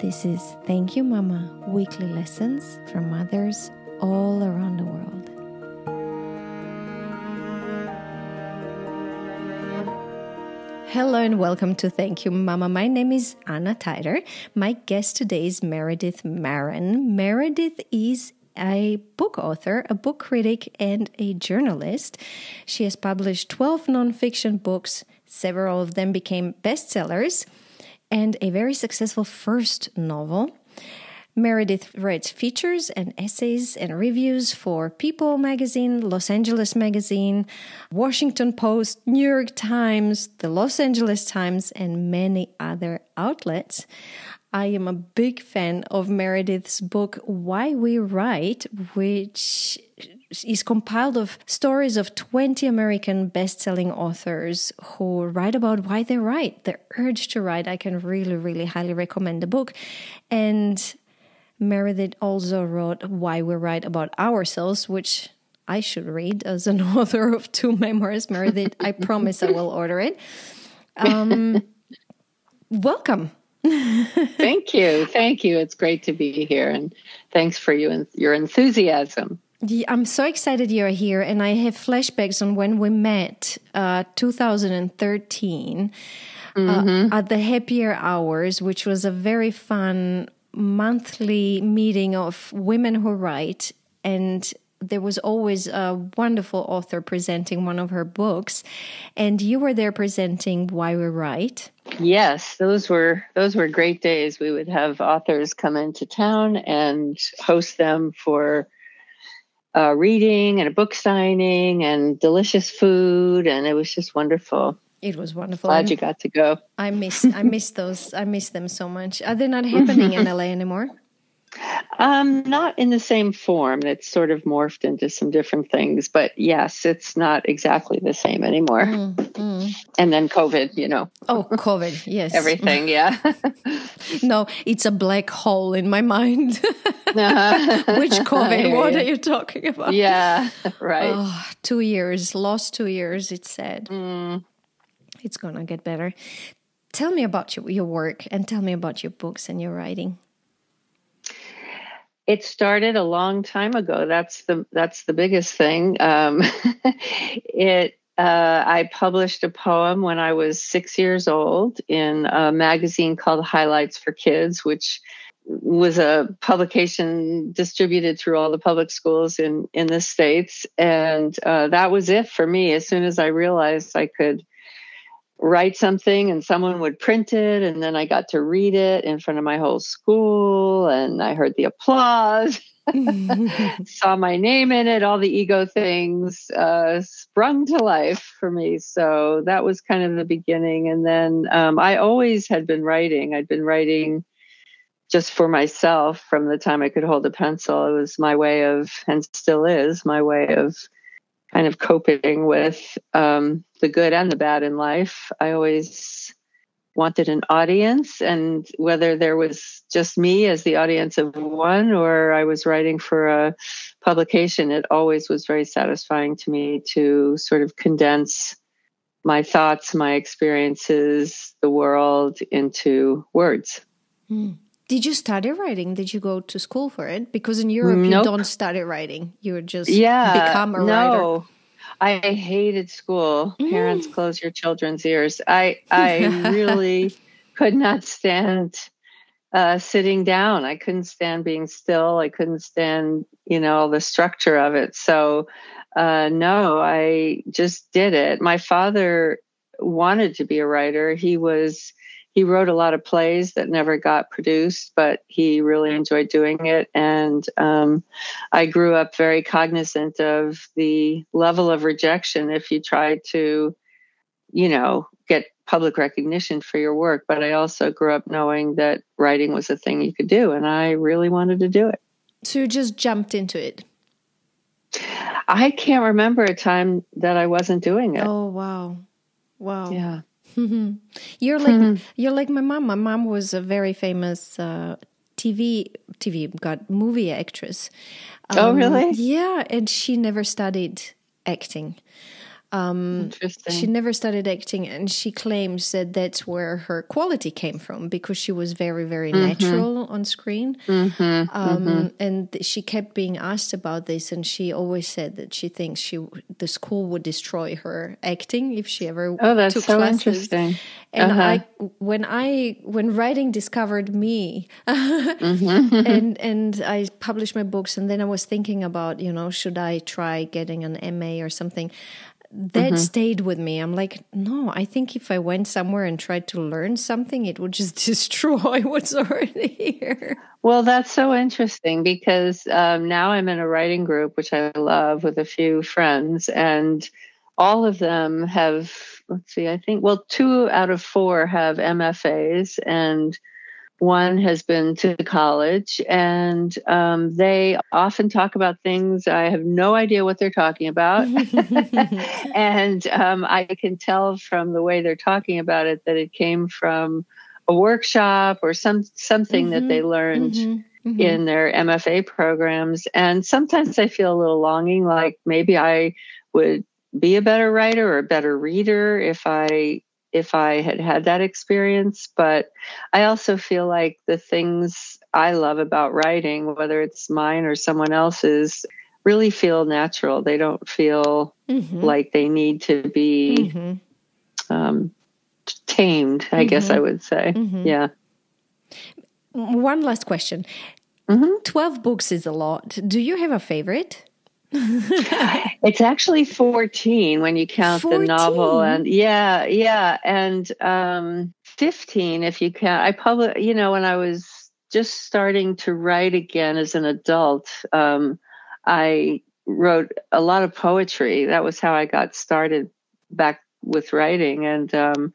This is Thank You Mama, weekly lessons from mothers all around the world. Hello and welcome to Thank You Mama. My name is Anna Tyler. My guest today is Meredith Maran. Meredith is a book author, a book critic, and a journalist. She has published 12 nonfiction books. Several of them became bestsellers, and a very successful first novel. Meredith writes features and essays and reviews for People magazine, Los Angeles magazine, Washington Post, New York Times, the Los Angeles Times, and many other outlets. I am a big fan of Meredith's book, Why We Write, which is compiled of stories of 20 American best-selling authors who write about why they write, their urge to write. I can really highly recommend the book. And Meredith also wrote Why We Write About Ourselves, which I should read as an author of 2 memoirs. Meredith, I promise I will order it. Welcome. Thank you. It's great to be here, and thanks for you and your enthusiasm. Yeah, I'm so excited you're here, and I have flashbacks on when we met 2013 at the Happier Hours, which was a very fun monthly meeting of women who write, and there was always a wonderful author presenting one of her books, and you were there presenting Why We Write. Yes, those were great days. We would have authors come into town and host them for reading and a book signing and delicious food, and it was just wonderful. It was wonderful. Glad you got to go. I miss those. I miss them so much. Are they not happening in LA anymore? Not in the same form. It's sort of morphed into some different things, but yes, it's not exactly the same anymore. And then COVID, Oh, COVID, yes. Everything, yeah. No, it's a black hole in my mind. Which COVID? What are you talking about? Yeah, right. Oh, 2 years, lost 2 years, it's sad. It's going to get better. Tell me about your work and tell me about your books and your writing. It started a long time ago. That's the biggest thing. I published a poem when I was 6 years old in a magazine called Highlights for Kids, which was a publication distributed through all the public schools in the States. And that was it for me. As soon as I realized I could write something and someone would print it, and then I got to read it in front of my whole school, and I heard the applause, saw my name in it, all the ego things sprung to life for me. So that was kind of the beginning. And then I always had been writing. I'd been writing just for myself from the time I could hold a pencil. It was my way of, and still is, my way of kind of coping with the good and the bad in life. I always wanted an audience, and whether there was just me as the audience of one or I was writing for a publication, it always was very satisfying to me to sort of condense my thoughts, my experiences, the world into words. Did you study writing? Did you go to school for it? Because in Europe, Nope. you don't study writing. You just become a writer. No, I hated school. Parents, close your children's ears. I really could not stand sitting down. I couldn't stand being still. I couldn't stand, the structure of it. So, no, I just did it. My father wanted to be a writer. He wrote a lot of plays that never got produced, but he really enjoyed doing it. And I grew up very cognizant of the level of rejection if you try to, get public recognition for your work. But I also grew up knowing that writing was a thing you could do, and I really wanted to do it. So you just jumped into it? I can't remember a time that I wasn't doing it. Oh, wow. Yeah. You're like my mom. My mom was a very famous movie actress. Oh, really? Yeah, and she never studied acting. Interesting. She never started acting, and she claims that that's where her quality came from, because she was very, very natural on screen. And she kept being asked about this, and she always said that she thinks the school would destroy her acting if she ever took so classes. Interesting. And when writing discovered me, and I published my books, and then I was thinking about, should I try getting an MA or something? That stayed with me. I'm like, no, I think if I went somewhere and tried to learn something, it would just destroy what's already here. Well, that's so interesting, because now I'm in a writing group, which I love, with a few friends, and all of them have, I think, 2 out of 4 have MFAs, and one has been to college, and they often talk about things I have no idea what they're talking about. And I can tell from the way they're talking about it that it came from a workshop or something that they learned in their MFA programs. And sometimes I feel a little longing, like maybe I would be a better writer or a better reader if I had that experience. But I also feel like the things I love about writing, whether it's mine or someone else's, really feel natural. They don't feel like they need to be tamed, I guess I would say. Yeah. One last question. 12 books is a lot. Do you have a favorite? It's actually 14 when you count 14? The novel, and and 15 if you count. I published, when I was just starting to write again as an adult, I wrote a lot of poetry. That was how I got started back with writing, and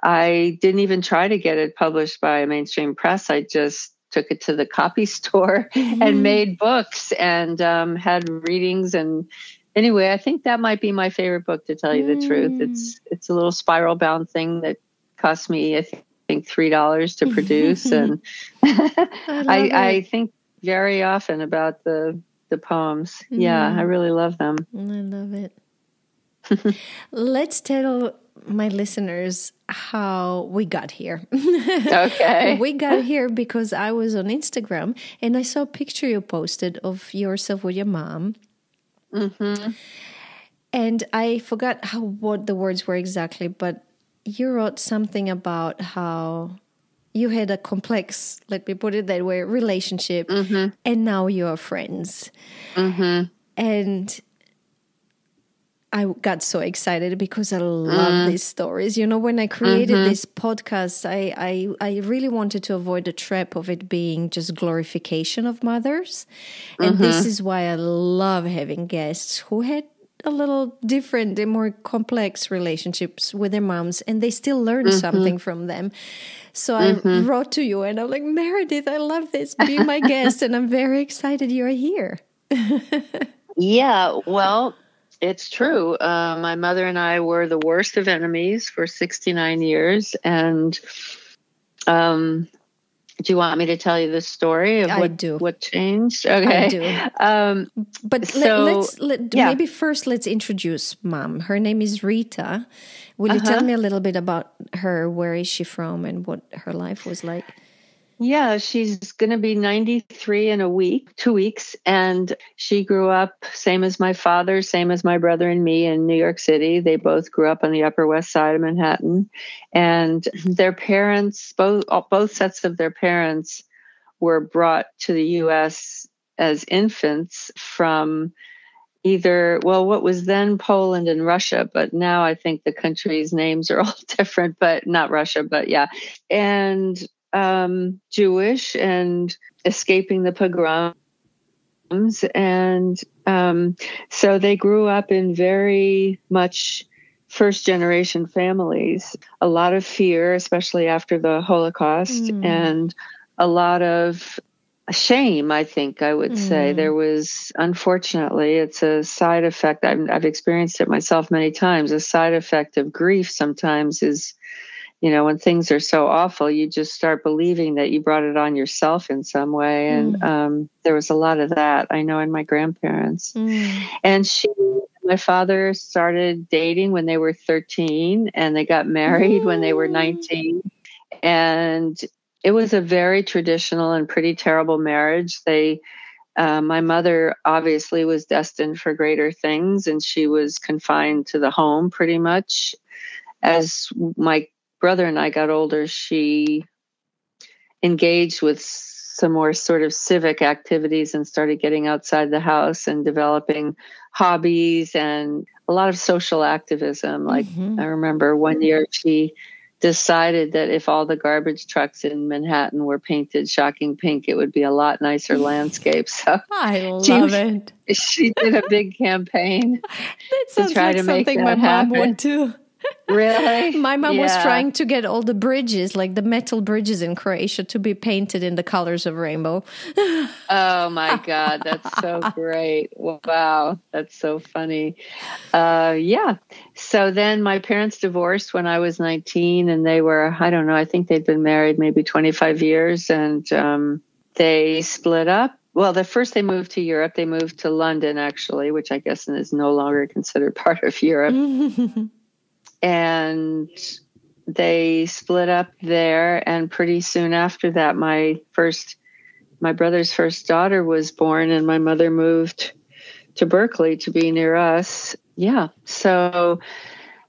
I didn't even try to get it published by a mainstream press. I just took it to the copy store and made books and had readings. And anyway, I think that might be my favorite book, to tell you the truth. It's a little spiral bound thing that cost me, I think, $3 to produce. And I think very often about the poems. Yeah, I really love them. I love it. Let's tell my listeners how we got here. Okay. We got here because I was on Instagram and I saw a picture you posted of yourself with your mom. And I forgot what the words were exactly, but you wrote something about how you had a complex, let me put it that way, relationship, and now you are friends. And I got so excited because I love these stories. When I created this podcast, I really wanted to avoid the trap of it being just glorification of mothers. And this is why I love having guests who had a little different and more complex relationships with their moms, and they still learn something from them. So I wrote to you and I'm like, Meredith, I love this. Be my guest. And I'm very excited you're here. Yeah, well, it's true. My mother and I were the worst of enemies for 69 years. And do you want me to tell you the story of what changed? Okay. I do. But maybe first let's introduce Mom. Her name is Rita. Will you tell me a little bit about her? Where is she from and what her life was like? Yeah, she's going to be 93 in 2 weeks. And she grew up, same as my father, same as my brother and me, in New York City. They both grew up on the Upper West Side of Manhattan. And their parents, both sets of their parents, were brought to the U.S. as infants from what was then Poland and Russia, but now I think the countries' names are all different, but not Russia, but yeah. And Jewish and escaping the pogroms. And so they grew up in very much first-generation families. A lot of fear, especially after the Holocaust, and a lot of shame, I think I would say. There was, unfortunately, it's a side effect. I've experienced it myself many times. A side effect of grief sometimes is, when things are so awful, you just start believing that you brought it on yourself in some way. And there was a lot of that, I know, in my grandparents. And she my father started dating when they were 13, and they got married when they were 19. And it was a very traditional and pretty terrible marriage. My mother obviously was destined for greater things, and she was confined to the home pretty much. As my brother and I got older, she engaged with some more sort of civic activities and started getting outside the house and developing hobbies and a lot of social activism. Like I remember one year she decided that if all the garbage trucks in Manhattan were painted shocking pink, it would be a lot nicer landscape. So I love it. She did a big campaign That to sounds try like to make something that my mom happen. would do. Really? My mom was Yeah. trying to get all the bridges, like the metal bridges in Croatia, to be painted in the colors of rainbow. Oh my God, that's so great. Wow, that's so funny. Yeah. So then my parents divorced when I was 19, and they were, I don't know, I think they'd been married maybe 25 years, and they split up. Well, first they moved to Europe. They moved to London, actually, which I guess is no longer considered part of Europe. And they split up there. And pretty soon after that, my brother's first daughter was born, and my mother moved to Berkeley to be near us. Yeah. So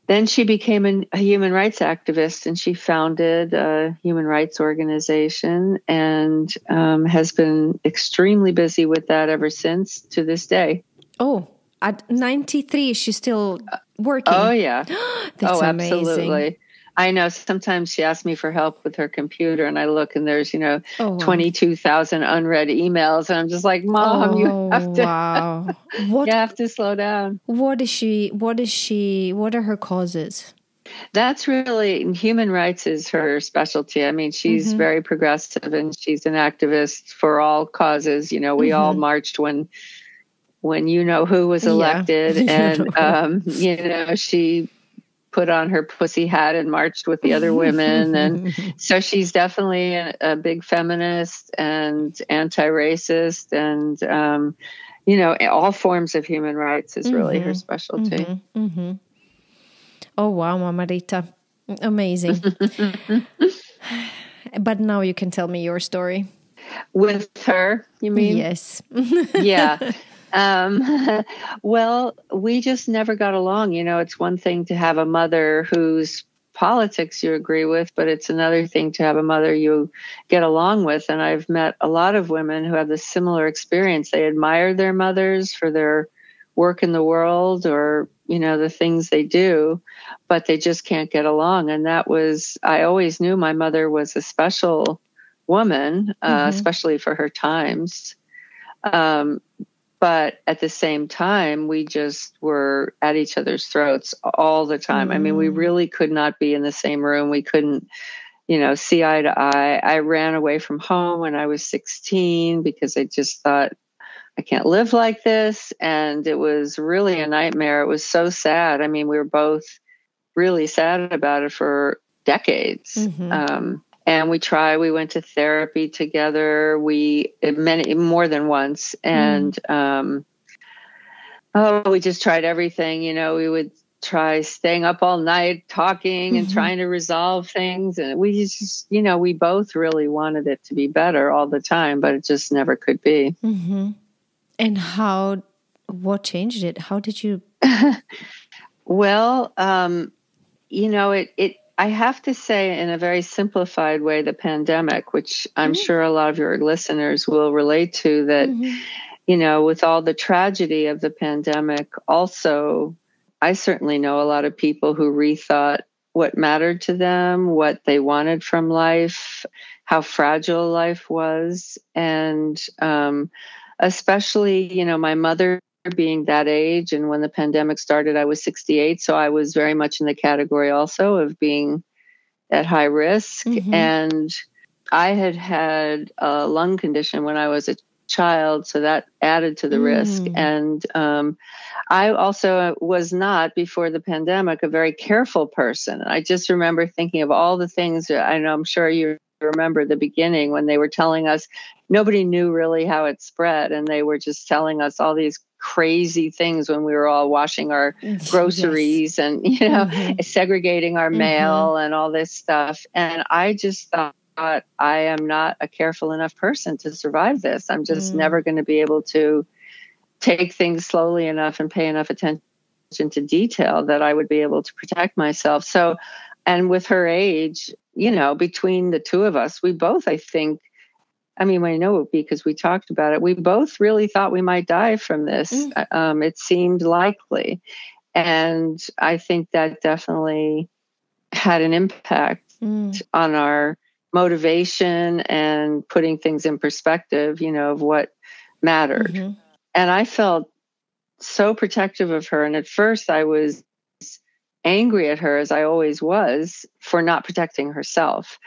then she became a human rights activist, and she founded a human rights organization, and has been extremely busy with that ever since, to this day. Oh, at 93, she's still working. Oh, yeah. That's amazing. Absolutely. I know sometimes she asks me for help with her computer, and I look and there's, 22,000 unread emails. And I'm just like, Mom, you have to, wow. you have to slow down. What are her causes? That's really, human rights is her specialty. I mean, she's very progressive, and she's an activist for all causes. We all marched when who was elected, and, she put on her pussy hat and marched with the other women. And so she's definitely a big feminist and anti-racist, and, all forms of human rights is really her specialty. Oh, wow, Mama Rita. Amazing. But now you can tell me your story. With her, you mean? Yes. Yeah. Well, we just never got along. It's one thing to have a mother whose politics you agree with, but it's another thing to have a mother you get along with. And I've met a lot of women who have this similar experience. They admire their mothers for their work in the world, or, the things they do, but they just can't get along. And I always knew my mother was a special woman, especially for her times. But at the same time, we just were at each other's throats all the time. I mean, we really could not be in the same room. We couldn't, see eye to eye. I ran away from home when I was 16 because I just thought, I can't live like this. And it was really a nightmare. It was so sad. I mean, we were both really sad about it for decades. And we went to therapy together. More than once. And, we just tried everything. We would try staying up all night, talking and trying to resolve things. And we just, we both really wanted it to be better all the time, but it just never could be. And what changed it? How did you? Well, I have to say, in a very simplified way, the pandemic, which I'm sure a lot of your listeners will relate to, that, with all the tragedy of the pandemic, also, I certainly know a lot of people who rethought what mattered to them, what they wanted from life, how fragile life was. And especially, my mother being that age, and when the pandemic started, I was 68. So I was very much in the category also of being at high risk. And I had a lung condition when I was a child, so that added to the risk. And I also was not, before the pandemic, a very careful person. I just remember thinking of all the things that I'm sure you remember the beginning when they were telling us nobody knew really how it spread, and they were just telling us all these crazy things when we were all washing our groceries and, segregating our mail and all this stuff. And I just thought, I am not a careful enough person to survive this. I'm just never going to be able to take things slowly enough and pay enough attention to detail that I would be able to protect myself. So, and with her age, between the two of us, we both, I think, I know because we talked about it, we both really thought we might die from this. It seemed likely. And I think that definitely had an impact on our motivation and putting things in perspective, of what mattered. And I felt so protective of her. And at first I was angry at her, as I always was, for not protecting herself.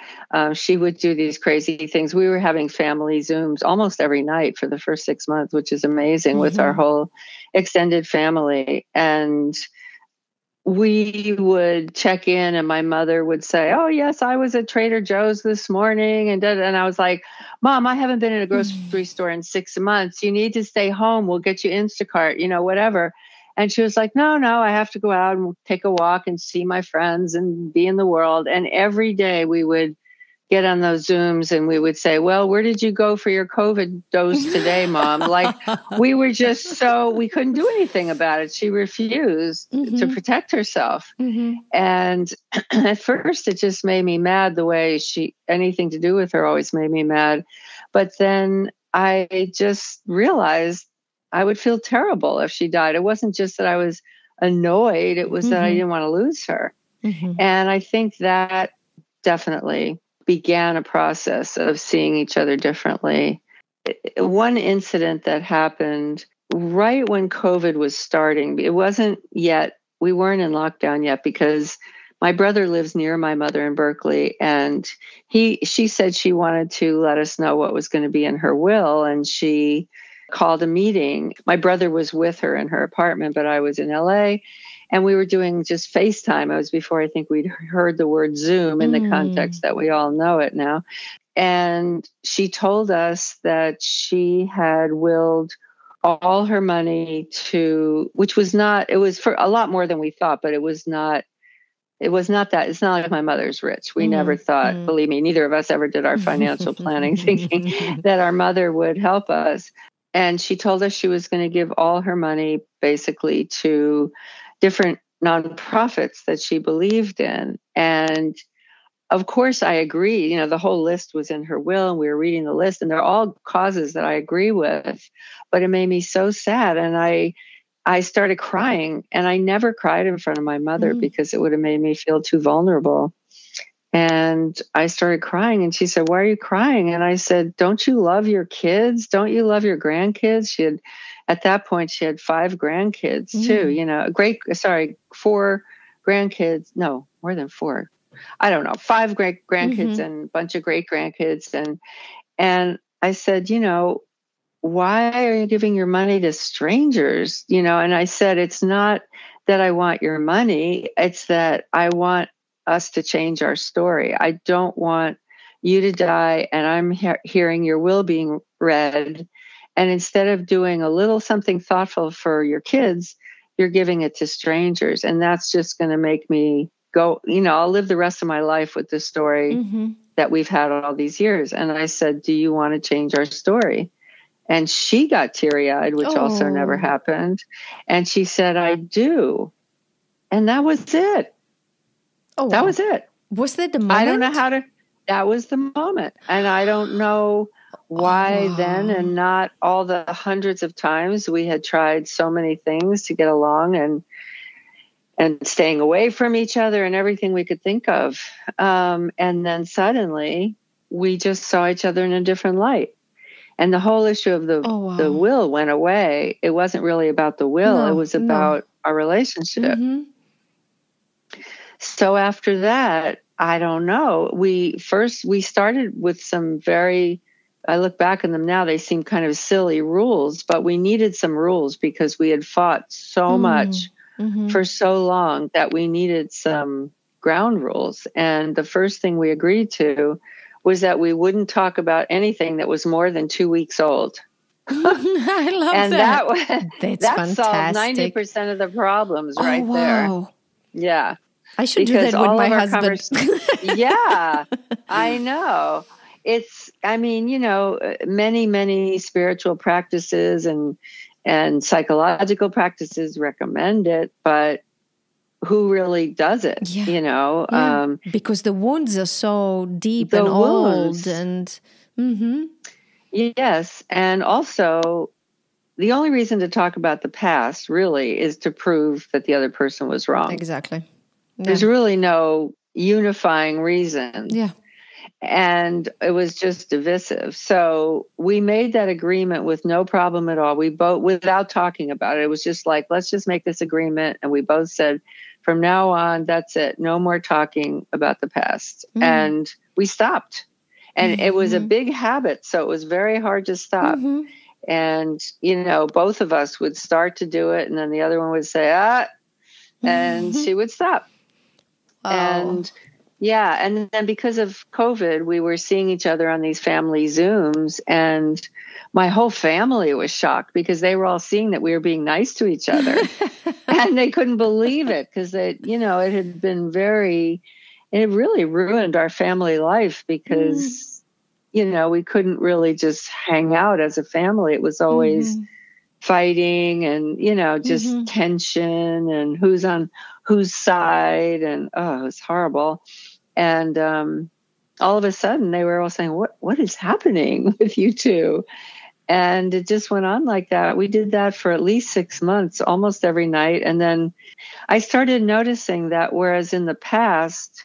She would do these crazy things. We were having family Zooms almost every night for the first 6 months, which is amazing, with our whole extended family. And we would check in and my mother would say, oh, yes, I was at Trader Joe's this morning. And I was like, Mom, I haven't been in a grocery store in 6 months. You need to stay home. We'll get you Instacart, whatever. And she was like, no, I have to go out and take a walk and see my friends and be in the world. And every day we would get on those Zooms and we would say, well, where did you go for your COVID dose today, Mom? Like, we were just we couldn't do anything about it. She refused to protect herself. And at first it just made me mad the way anything to do with her always made me mad. But then I just realized I would feel terrible if she died. It wasn't just that I was annoyed. It was that I didn't want to lose her. And I think that definitely began a process of seeing each other differently. One incident that happened right when COVID was starting, we weren't in lockdown yet, because my brother lives near my mother in Berkeley, and she said she wanted to let us know what was going to be in her will, and she called a meeting. My brother was with her in her apartment, but I was in LA. And we were doing just FaceTime. It was before I think we'd heard the word Zoom in the context that we all know it now. And she told us that she had willed all her money which was not, it was for a lot more than we thought, but it was not that. It's not like my mother's rich. We never thought, believe me, neither of us ever did our financial planning thinking that our mother would help us. And she told us she was going to give all her money basically to different nonprofits that she believed in. And of course, I agree. The whole list was in her will, and we were reading the list, and they're all causes that I agree with. But it made me so sad. And I started crying, and I never cried in front of my mother because it would have made me feel too vulnerable. And I started crying, and she said, why are you crying? And I said, don't you love your kids? Don't you love your grandkids? At that point, she had 5 grandkids too, 4 grandkids. No, more than 4. I don't know, 5 great grandkids and a bunch of great grandkids. And I said, why are you giving your money to strangers? And I said, it's not that I want your money. It's that I want us to change our story. I don't want you to die, and I'm hearing your will being read. And instead of doing a little something thoughtful for your kids, you're giving it to strangers. And that's just going to make me go, I'll live the rest of my life with this story that we've had all these years. And I said, do you want to change our story? And she got teary-eyed, which also never happened. And she said, I do. And that was it. Oh, that was it. Was that the moment? I don't know that was the moment. And I don't know why then, and not all the hundreds of times we had tried so many things to get along and staying away from each other and everything we could think of. And then suddenly we just saw each other in a different light. And the whole issue of the will went away. It wasn't really about the will. It was about our relationship. So after that, I don't know. We started with some I look back on them now, they seem kind of silly rules, but we needed some rules because we had fought so much for so long that we needed some ground rules. And the first thing we agreed to was that we wouldn't talk about anything that was more than 2 weeks old. I love and that. that That's solved fantastic. 90% of the problems right wow. there. Yeah. I should do that with my husband. Yeah, I know. I mean, many spiritual practices and psychological practices recommend it, but who really does it? Yeah. Because the wounds are so deep and old and yes. And also the only reason to talk about the past really is to prove that the other person was wrong. Exactly. Yeah. There's really no unifying reason. Yeah. And it was just divisive. So we made that agreement with no problem at all. We both, without talking about it, it was just like, let's just make this agreement. And we both said, from now on, that's it. No more talking about the past. And we stopped. And it was a big habit. So it was very hard to stop. And, both of us would start to do it. And then the other one would say, and she would stop. Oh. And yeah. And then because of COVID, we were seeing each other on these family Zooms, and my whole family was shocked because they were all seeing that we were being nice to each other and they couldn't believe it because it had been it really ruined our family life because, we couldn't really just hang out as a family. It was always fighting and, just tension and who's on whose side. And, it was horrible. And all of a sudden they were all saying, what is happening with you two? And it just went on like that. We did that for at least 6 months, almost every night. And then I started noticing that whereas in the past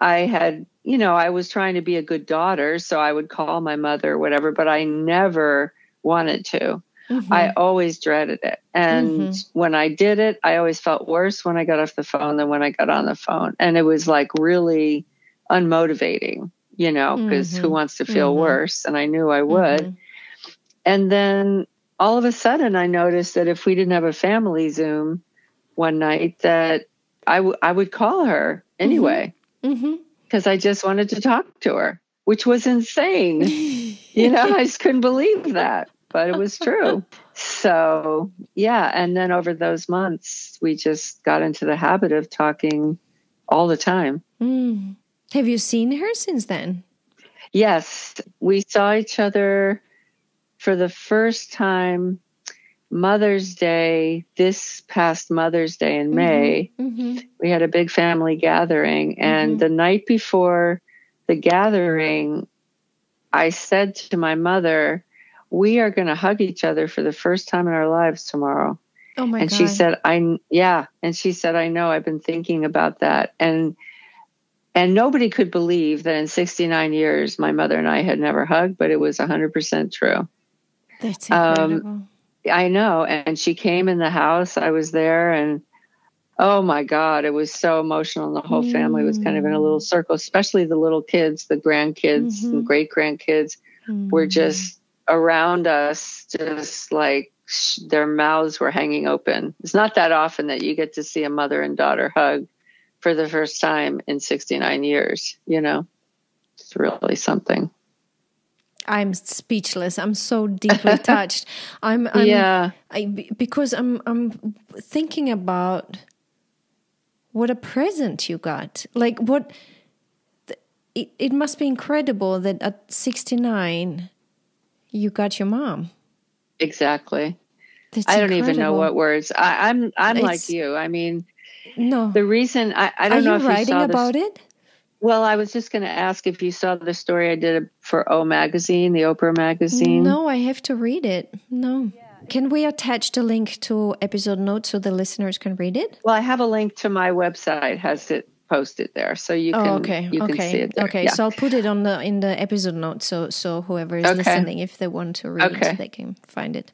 I had, I was trying to be a good daughter. So I would call my mother or whatever, but I never wanted to. I always dreaded it. And when I did it, I always felt worse when I got off the phone than when I got on the phone. And it was like really unmotivating, because who wants to feel worse? And I knew I would. And then all of a sudden I noticed that if we didn't have a family Zoom one night, that I would call her anyway, because I just wanted to talk to her, which was insane. I just couldn't believe that. But it was true. So, yeah. And then over those months, we just got into the habit of talking all the time. Have you seen her since then? Yes. We saw each other for the first time Mother's Day, this past Mother's Day in May. We had a big family gathering. And the night before the gathering, I said to my mother, we are going to hug each other for the first time in our lives tomorrow. Oh my God. And she said, And she said, I know, I've been thinking about that. And nobody could believe that in 69 years, my mother and I had never hugged, but it was 100% true. That's incredible. I know. And she came in the house. I was there and oh my God, it was so emotional. And the whole family was kind of in a little circle, especially the little kids, the grandkids and great grandkids were just around us, just like their mouths were hanging open. It's not that often that you get to see a mother and daughter hug for the first time in 69 years, It's really something. I'm speechless. I'm so deeply touched. Because I'm thinking about what a present you got. Like it must be incredible that at 69 you got your mom. Exactly. That's I don't incredible. even know what words. I'm like you. I mean, no. The reason I don't know if you saw Are you writing about it? Well, I was just going to ask if you saw the story I did for O Magazine, the Oprah magazine. No, I have to read it. No. Yeah. Can we attach the link to episode notes so the listeners can read it? Well, I have a link to my website, has it posted there, so you can see it there. Okay, yeah. So I'll put it in the episode notes so whoever is listening, if they want to read, they can find it.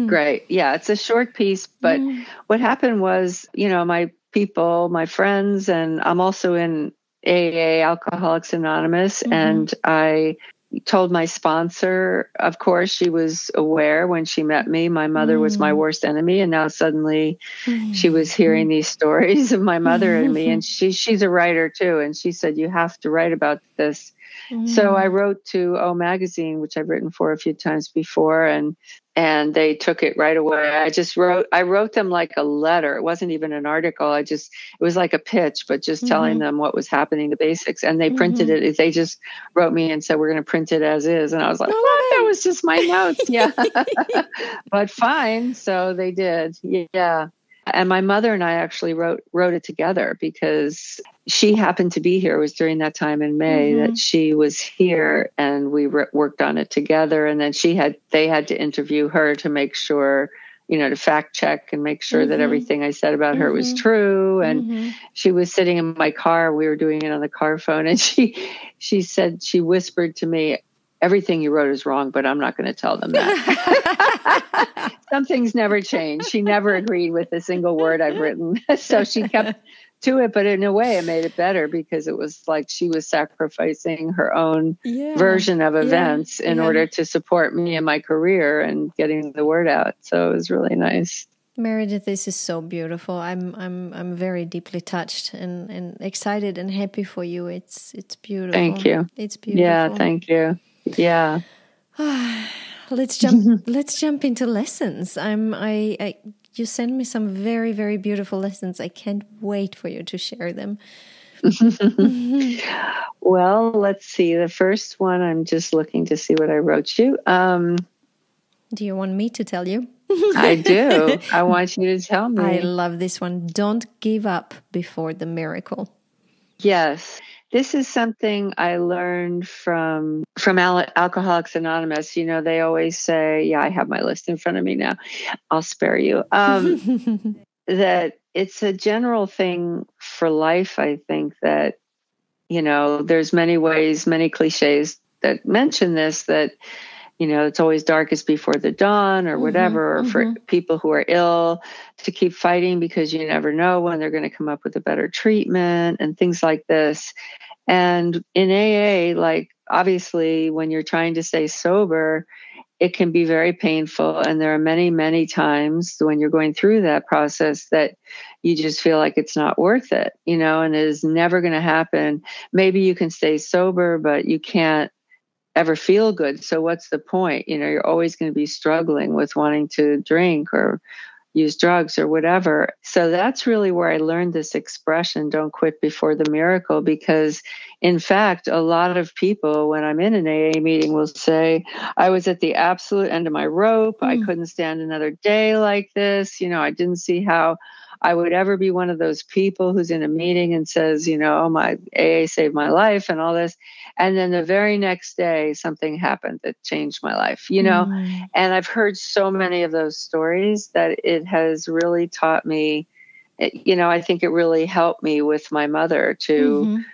Great. Yeah, it's a short piece, but what happened was, my people, my friends, and I'm also in AA, Alcoholics Anonymous, and I told my sponsor, of course, she was aware when she met me. My mother was my worst enemy. And now suddenly she was hearing these stories of my mother and me. And she's a writer too. And she said, you have to write about this. So I wrote to O Magazine, which I've written for a few times before, and they took it right away. I wrote them like a letter. It wasn't even an article. It was like a pitch, but just telling them what was happening, the basics. And they printed it. They just wrote me and said, we're going to print it as is. And I was like, what? That was just my notes. Yeah. But fine. So they did. Yeah. And my mother and I actually wrote it together because she happened to be here. It was during that time in May that she was here, and we worked on it together. And then they had to interview her to make sure, to fact check and make sure that everything I said about her was true. And she was sitting in my car. We were doing it on the car phone. And she said, she whispered to me, everything you wrote is wrong, but I'm not going to tell them that. Some things never change. She never agreed with a single word I've written. So she kept to it, but in a way it made it better because it was like she was sacrificing her own version of events in order to support me in my career and getting the word out. So it was really nice. Meredith, this is so beautiful. I'm very deeply touched and excited and happy for you. It's beautiful. Thank you. It's beautiful. Yeah, thank you. Yeah. Let's jump into lessons. You send me some very, very beautiful lessons. I can't wait for you to share them. Well, let's see. The first one, I'm just looking to see what I wrote you. Do you want me to tell you? I do. I want you to tell me. I love this one. Don't give up before the miracle. Yes. This is something I learned from Alcoholics Anonymous. They always say, I have my list in front of me now. I'll spare you. That it's a general thing for life. I think that, there's many ways, many cliches that mention this, that, it's always darkest before the dawn or whatever, or for people who are ill to keep fighting because you never know when they're going to come up with a better treatment and things like this. And in AA, like obviously when you're trying to stay sober, it can be very painful. And there are many, many times when you're going through that process that you just feel like it's not worth it, and it is never going to happen. Maybe you can stay sober, but you can't ever feel good. So what's the point? You're always going to be struggling with wanting to drink or use drugs or whatever. So that's really where I learned this expression, don't quit before the miracle, because in fact, a lot of people, when I'm in an AA meeting, will say, I was at the absolute end of my rope. I couldn't stand another day like this. I didn't see how I would ever be one of those people who's in a meeting and says, oh, my AA saved my life and all this. And then the very next day, something happened that changed my life, And I've heard so many of those stories that it has really taught me, I think it really helped me with my mother to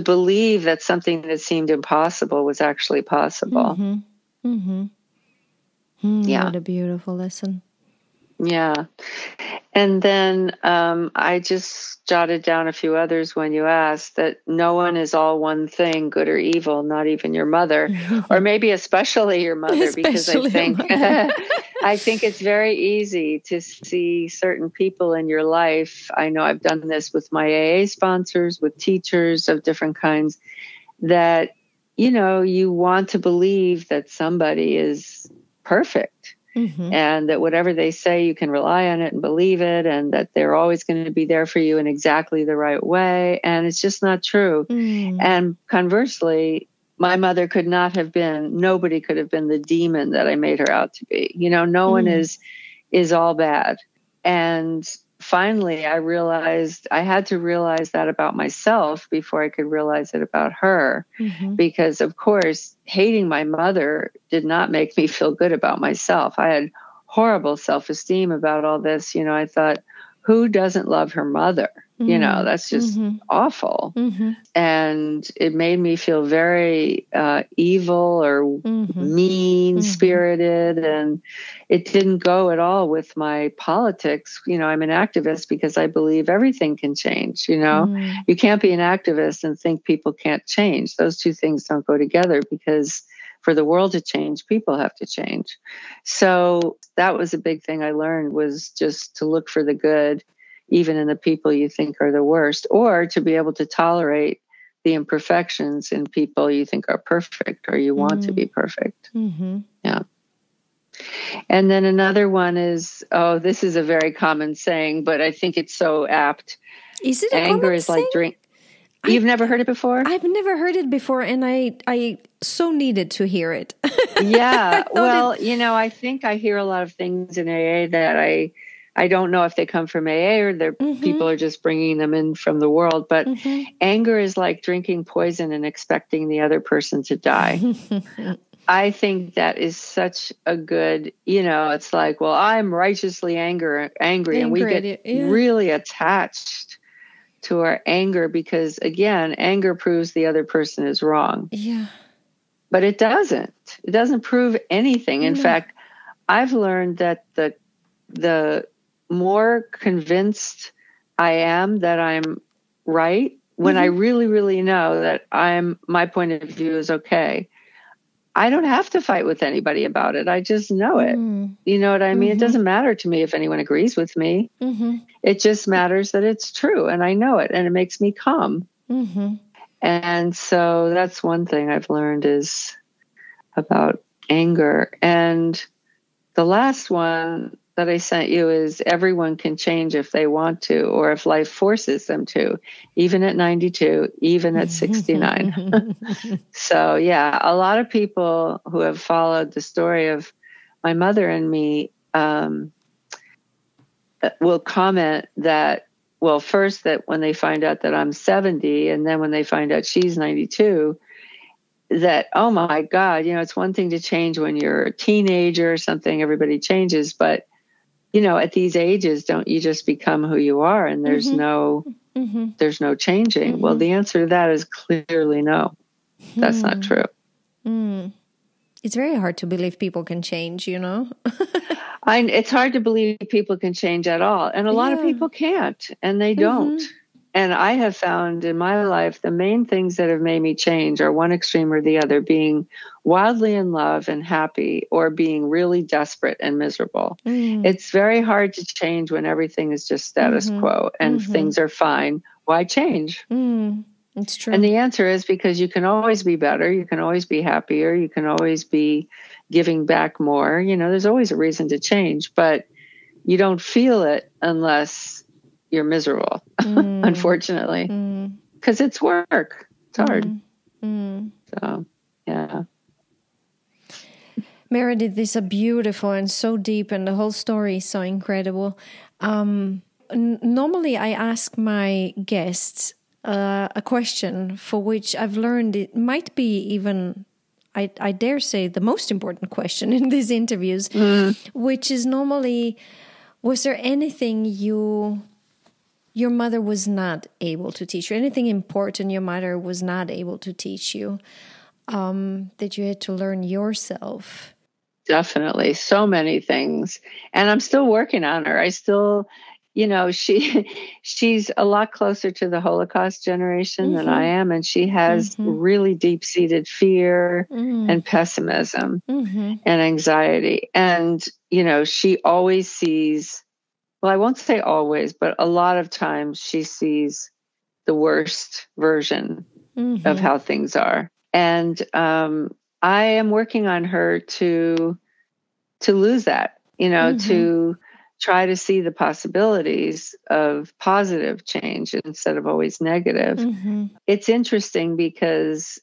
believe that something that seemed impossible was actually possible. Yeah. What a beautiful lesson. Yeah. And then I just jotted down a few others when you asked, that no one is all one thing, good or evil, not even your mother, or maybe especially your mother, because I think I think it's very easy to see certain people in your life. I know I've done this with my AA sponsors, with teachers of different kinds, that, you want to believe that somebody is perfect. And that whatever they say, you can rely on it and believe it, and that they're always going to be there for you in exactly the right way. And it's just not true. And conversely, my mother nobody could have been the demon that I made her out to be. No one is all bad. And finally, I had to realize that about myself before I could realize it about her. Because, of course, hating my mother did not make me feel good about myself. I had horrible self-esteem about all this. I thought, who doesn't love her mother? That's just awful. And it made me feel very evil or mean spirited. And it didn't go at all with my politics. I'm an activist because I believe everything can change. You can't be an activist and think people can't change. Those two things don't go together, because for the world to change, people have to change. So that was a big thing I learned, was just to look for the good, even in the people you think are the worst, or to be able to tolerate the imperfections in people you think are perfect or you want to be perfect. Yeah. And then another one is, this is a very common saying, but I think it's so apt. Is it a anger common is saying? Like drink. You've never heard it before? I've never heard it before, and I so needed to hear it. Yeah. Well, I think I hear a lot of things in AA that I don't know if they come from AA or people are just bringing them in from the world. But anger is like drinking poison and expecting the other person to die. I think that is such a good, it's like, well, I'm righteously angry, and we get really attached to our anger because, again, anger proves the other person is wrong. Yeah. But it doesn't. It doesn't prove anything. In fact, I've learned that the more convinced I am that I'm right, when I really, really know that my point of view is okay, I don't have to fight with anybody about it. I just know it. You know what I mean? It doesn't matter to me if anyone agrees with me. It just matters that it's true, and I know it, and it makes me calm. And so that's one thing I've learned is about anger. And the last one that I sent you is everyone can change if they want to, or if life forces them to, even at 92, even at 69. So yeah, a lot of people who have followed the story of my mother and me will comment that, well, first that when they find out that I'm 70, and then when they find out she's 92, that, oh my God, it's one thing to change when you're a teenager or something, everybody changes, but at these ages, don't you just become who you are, and there's no changing? Well, the answer to that is clearly no. That's not true. It's very hard to believe people can change, It's hard to believe people can change at all. And a lot of people can't, and they don't. And I have found in my life, the main things that have made me change are one extreme or the other, being wildly in love and happy, or being really desperate and miserable. It's very hard to change when everything is just status quo and things are fine. Why change? It's true. And the answer is because you can always be better. You can always be happier. You can always be giving back more. There's always a reason to change, but you don't feel it unless you're miserable, unfortunately, because it's work. It's hard. So, yeah. Meredith, this is beautiful and so deep, and the whole story is so incredible. Normally, I ask my guests a question for which I've learned it might be even, I dare say, the most important question in these interviews, which is normally, was there anything your mother was not able to teach you, anything important your mother was not able to teach you, that you had to learn yourself? Definitely. So many things. And I'm still working on her. I still, she's a lot closer to the Holocaust generation than I am. And she has really deep-seated fear and pessimism and anxiety. And, she always sees, well, I won't say always, but a lot of times she sees the worst version of how things are. And I am working on her to lose that, to try to see the possibilities of positive change instead of always negative. It's interesting because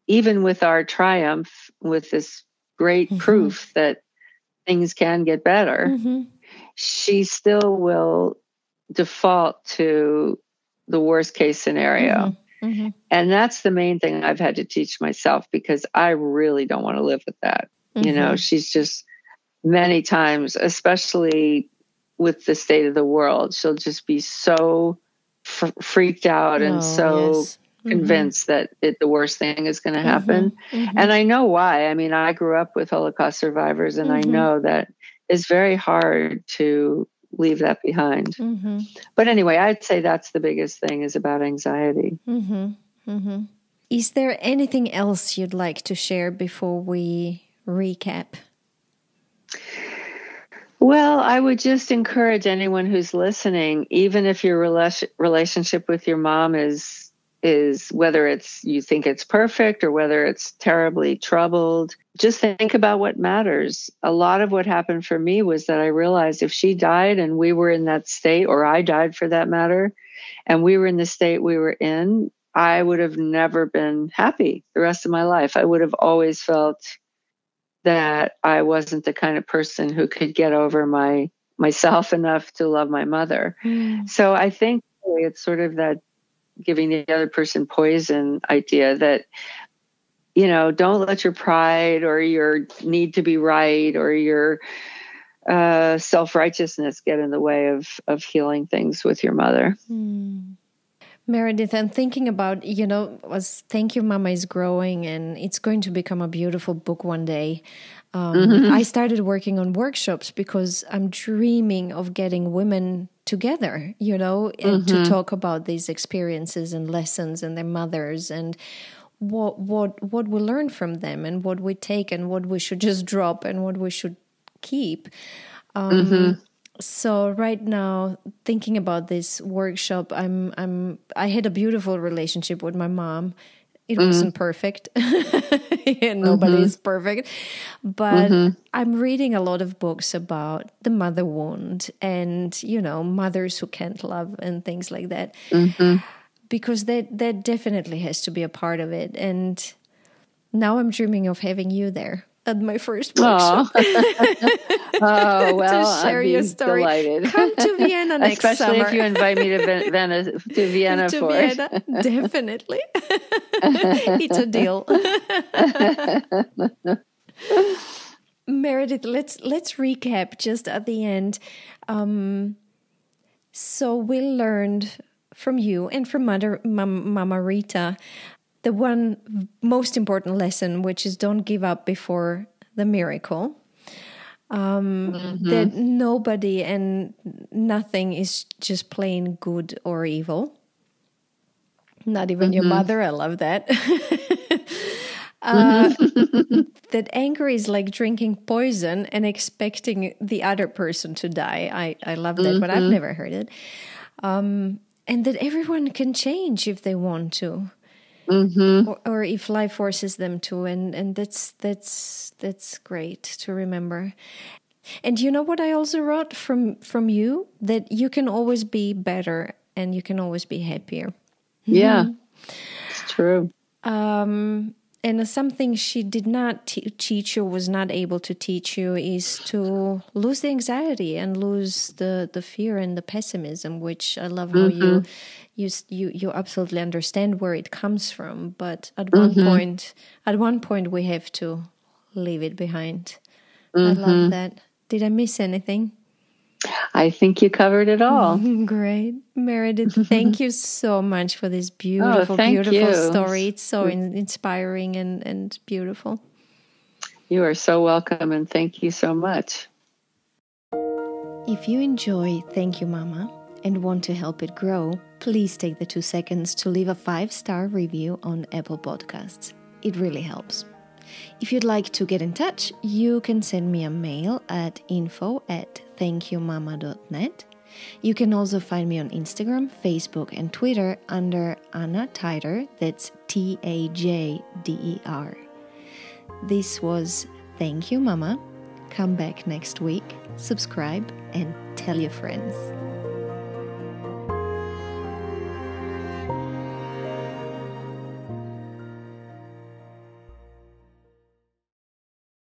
even with our triumph, with this great proof that things can get better, she still will default to the worst case scenario. And that's the main thing I've had to teach myself, because I really don't want to live with that. She's just many times, especially with the state of the world, she'll just be so freaked out and so yes. convinced that the worst thing is going to happen. And I know why. I mean, I grew up with Holocaust survivors, and I know that it's very hard to leave that behind. But anyway, I'd say that's the biggest thing, is about anxiety. Is there anything else you'd like to share before we recap? Well, I would just encourage anyone who's listening, even if your relationship with your mom is whether it's you think it's perfect or whether it's terribly troubled, just think about what matters. A lot of what happened for me was that I realized if she died and we were in that state, or I died for that matter, and we were in the state we were in, I would have never been happy the rest of my life. I would have always felt that I wasn't the kind of person who could get over myself enough to love my mother. So I think it's sort of that giving the other person poison idea that, don't let your pride or your need to be right or your self-righteousness get in the way of healing things with your mother. Meredith, I'm thinking about, Thank You Mama is growing, and it's going to become a beautiful book one day. I started working on workshops because I'm dreaming of getting women together, and to talk about these experiences and lessons and their mothers and what we learn from them and what we take and what we should just drop and what we should keep. So right now, thinking about this workshop, I had a beautiful relationship with my mom. It wasn't perfect. And nobody is perfect. But I'm reading a lot of books about the mother wound and, mothers who can't love and things like that. Because that definitely has to be a part of it. And now I'm dreaming of having you there at my first workshop. Oh, well, to share your story. Delighted. Come to Vienna next summer. Especially if you invite me to Vienna to for Vienna, it. Definitely. It's a deal. Meredith, let's recap just at the end. So we learned from you and from Mama Rita the one most important lesson, which is don't give up before the miracle. That nobody and nothing is just plain good or evil. Not even your mother. I love that. That anger is like drinking poison and expecting the other person to die. I love that, but I've never heard it. And that everyone can change if they want to. Or if life forces them to, and that's great to remember. And you know what I also wrote from you? That you can always be better and you can always be happier. Yeah, it's true. And something she did not teach you, was not able to teach you, is to lose the anxiety and lose the fear and the pessimism, which I love how you absolutely understand where it comes from. But at one point we have to leave it behind. I love that. Did I miss anything? I think you covered it all. Great. Meredith, thank you so much for this beautiful story. It's so inspiring and beautiful. You are so welcome, and thank you so much. If you enjoy Thank You Mama and want to help it grow, please take the 2 seconds to leave a 5-star review on Apple Podcasts. It really helps. If you'd like to get in touch, you can send me a mail at info@thankyoumama.net. You can also find me on Instagram, Facebook, and Twitter under Anna Teider. That's TAJDER. This was Thank You Mama. Come back next week, subscribe, and tell your friends.